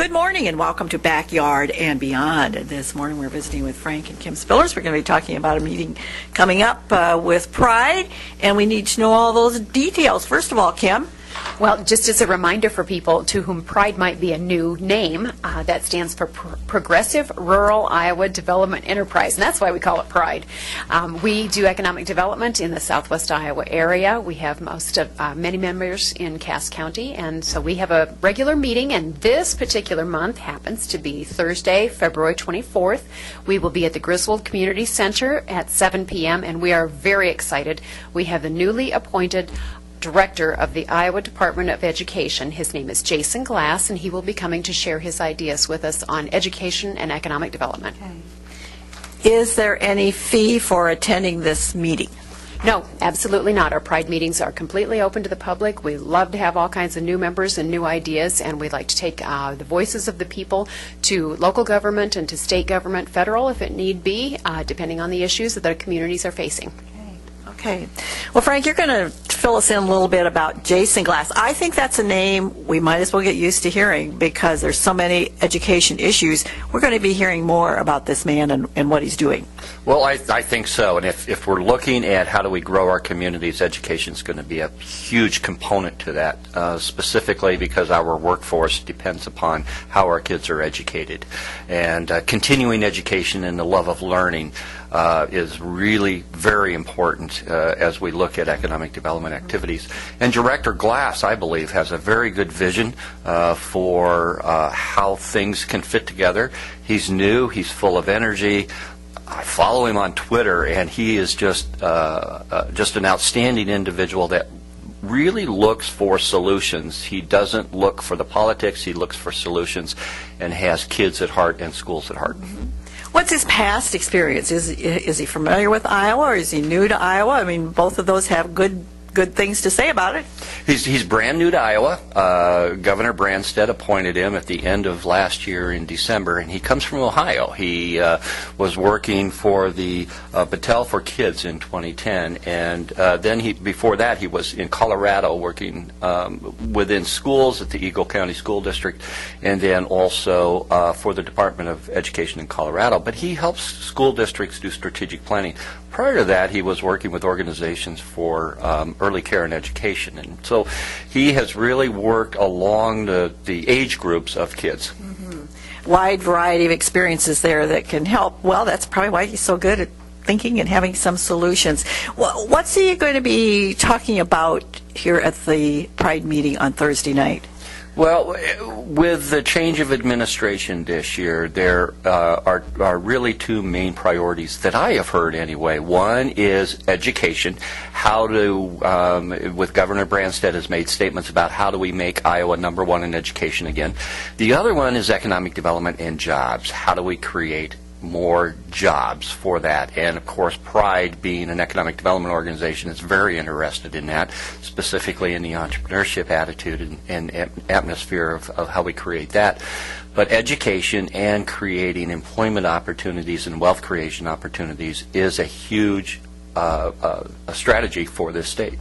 Good morning and welcome to Backyard and Beyond. This morning we're visiting with Frank and Kim Spillers. We're going to be talking about a meeting coming up with Pride, and we need to know all those details. First of all, Kim. Well, just as a reminder for people to whom Pride might be a new name, that stands for Progressive Rural Iowa Development Enterprise, and that's why we call it Pride. We do economic development in the southwest Iowa area. We have many members in Cass County, and so we have a regular meeting, and this particular month happens to be Thursday, February 24th. We will be at the Griswold Community Center at 7 p.m., and we are very excited. We have the newly appointed Director of the Iowa Department of Education. His name is Jason Glass, and he will be coming to share his ideas with us on education and economic development. Okay. Is there any fee for attending this meeting? No, absolutely not. Our Pride meetings are completely open to the public. We love to have all kinds of new members and new ideas, and we'd like to take the voices of the people to local government and to state government, federal if it need be, depending on the issues that their communities are facing. Okay. Well, Frank, you're going to fill us in a little bit about Jason Glass. I think that's a name we might as well get used to hearing because there's so many education issues. We're going to be hearing more about this man and what he's doing. Well, I think so. And if we're looking at how do we grow our communities, education is going to be a huge component to that, specifically because our workforce depends upon how our kids are educated. And continuing education and the love of learning is really very important as we look at economic development activities. And Director Glass, I believe, has a very good vision for how things can fit together. He's new, he's full of energy. I follow him on Twitter, and he is just an outstanding individual that really looks for solutions. He doesn't look for the politics, he looks for solutions and has kids at heart and schools at heart. What's his past experience? Is he familiar with Iowa, or is he new to Iowa? I mean, both of those have good things to say about it. He's brand new to Iowa. Governor Branstad appointed him at the end of last year in December, and he comes from Ohio. He was working for the Battelle for Kids in 2010, and then before that he was in Colorado working within schools at the Eagle County School District, and then also for the Department of Education in Colorado. But he helps school districts do strategic planning. Prior to that, he was working with organizations for early care and education, and so he has really worked along the age groups of kids. Mm-hmm. Wide variety of experiences there that can help. Well, that's probably why he's so good at thinking and having some solutions. Well, what's he going to be talking about here at the Pride meeting on Thursday night? Well, with the change of administration this year, there are really two main priorities that I have heard anyway. One is education. How to, with Governor Branstad has made statements about how do we make Iowa #1 in education again. The other one is economic development and jobs. How do we create more jobs for that? And of course, Pride, being an economic development organization, is very interested in that, specifically in the entrepreneurship attitude and atmosphere of how we create that. But education and creating employment opportunities and wealth creation opportunities is a huge strategy for this state.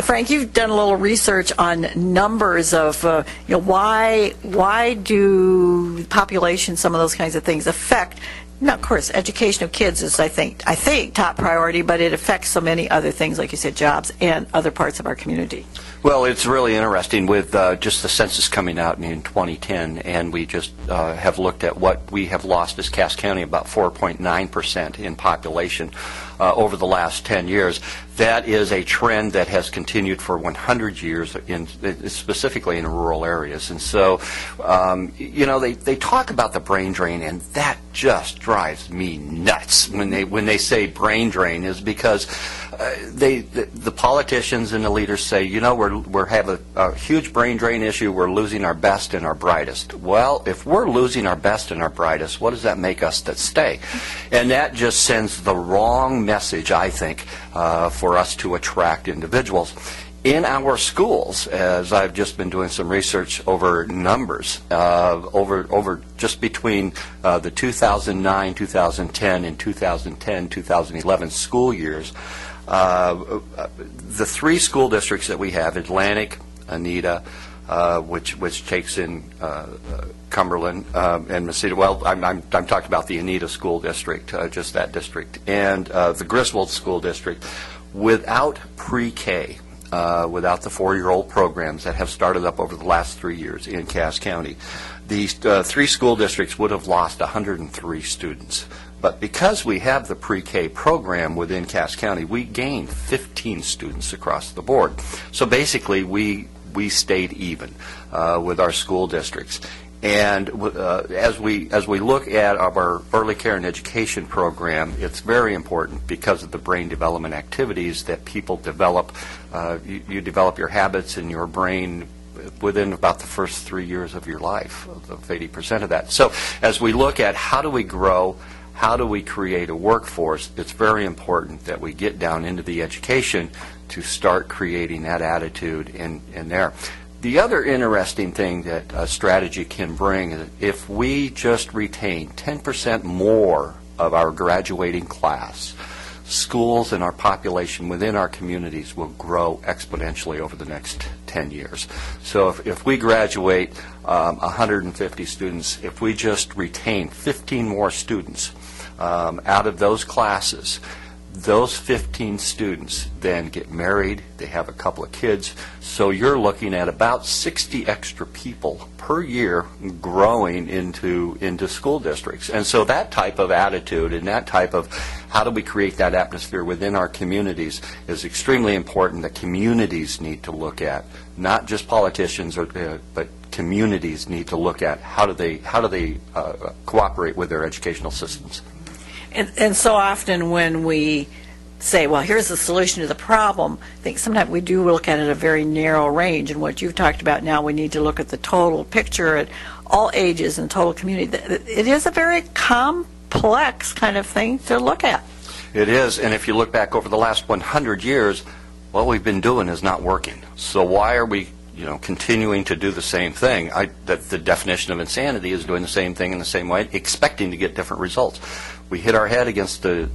Frank, you've done a little research on numbers of, why do population, some of those kinds of things affect. Now, of course, education of kids is, I think, top priority, but it affects so many other things, like you said, jobs and other parts of our community. Well, it's really interesting with just the census coming out in 2010, and we just have looked at what we have lost as Cass County, about 4.9% in population over the last 10 years. That is a trend that has continued for 100 years, specifically in rural areas. And so, they talk about the brain drain, and that just drives me nuts when they say brain drain, is because the politicians and the leaders say, we're having a huge brain drain issue, we're losing our best and our brightest. Well, if we're losing our best and our brightest, what does that make us that stay? And that just sends the wrong message, I think, for us to attract individuals. In our schools, as I've just been doing some research over numbers, over just between the 2009, 2010, and 2010, 2011 school years, the three school districts that we have, Atlantic, Anita, which takes in Cumberland and Mesita. Well, I'm talking about the Anita School District, just that district, and the Griswold School District. Without pre-K, without the 4-year-old programs that have started up over the last 3 years in Cass County, these 3 school districts would have lost 103 students. But because we have the pre-K program within Cass County, we gained 15 students across the board. So basically, we stayed even with our school districts. And as we look at our early care and education program, it's very important because of the brain development activities that people develop. You develop your habits in your brain within about the first 3 years of your life, of 80% of that. So as we look at how do we grow, how do we create a workforce, it's very important that we get down into the education to start creating that attitude in there. The other interesting thing that a strategy can bring is if we just retain 10% more of our graduating class, schools and our population within our communities will grow exponentially over the next 10 years. So if we graduate 150 students, if we just retain 15 more students out of those classes, those 15 students then get married, they have a couple of kids, so you're looking at about 60 extra people per year growing into school districts. And so that type of attitude and that type of how do we create that atmosphere within our communities is extremely important that communities need to look at, not just politicians, but communities need to look at how do they cooperate with their educational systems. And so often when we say, well, here's the solution to the problem, I think sometimes we do look at it a very narrow range. And what you've talked about now, we need to look at the total picture at all ages and total community. It is a very complex kind of thing to look at. It is. And if you look back over the last 100 years, what we've been doing is not working. So why are we continuing to do the same thing? The definition of insanity is doing the same thing in the same way, expecting to get different results. We hit our head against the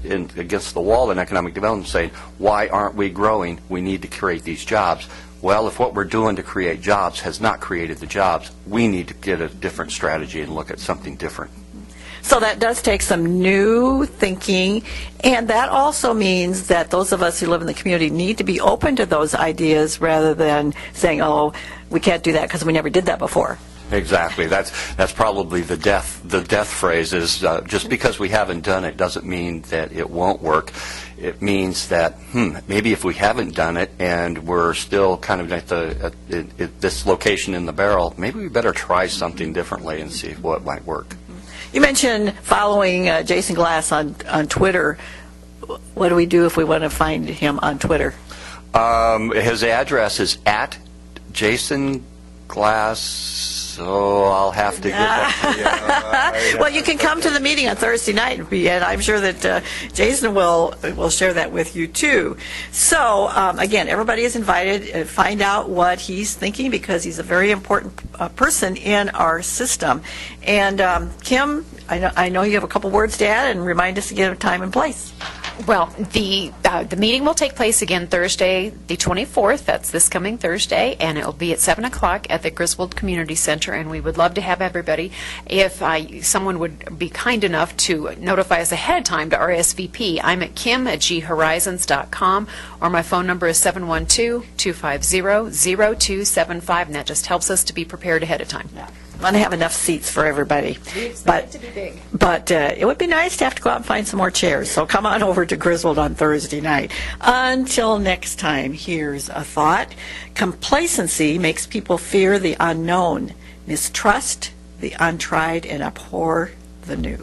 wall in economic development saying, why aren't we growing? We need to create these jobs. Well, if what we're doing to create jobs has not created the jobs, we need to get a different strategy and look at something different. So that does take some new thinking, and that also means that those of us who live in the community need to be open to those ideas rather than saying, oh, we can't do that because we never did that before. Exactly. That's probably the death phrase is just because we haven't done it doesn't mean that it won't work. It means that maybe if we haven't done it and we're still kind of at this location in the barrel, maybe we better try something differently and see what might work. You mentioned following Jason Glass on Twitter. What do we do if we want to find him on Twitter? His address is at Jason Glass. So I'll have to get that to you. Well, you can come to the meeting on Thursday night, and I'm sure that Jason will share that with you too. So again, everybody is invited. Find out what he's thinking because he's a very important person in our system. And Kim, I know you have a couple words to add, and remind us again of time and place. Well, the meeting will take place again Thursday, the 24th. That's this coming Thursday, and it will be at 7 o'clock at the Griswold Community Center, and we would love to have everybody. If someone would be kind enough to notify us ahead of time to RSVP, I'm at kim@ghorizons.com, or my phone number is 712-250-0275, and that just helps us to be prepared ahead of time. Yeah. I want to have enough seats for everybody. We expect it to be big. But it would be nice to have to go out and find some more chairs. So come on over to Griswold on Thursday night. Until next time, here's a thought. Complacency makes people fear the unknown, mistrust the untried, and abhor the new.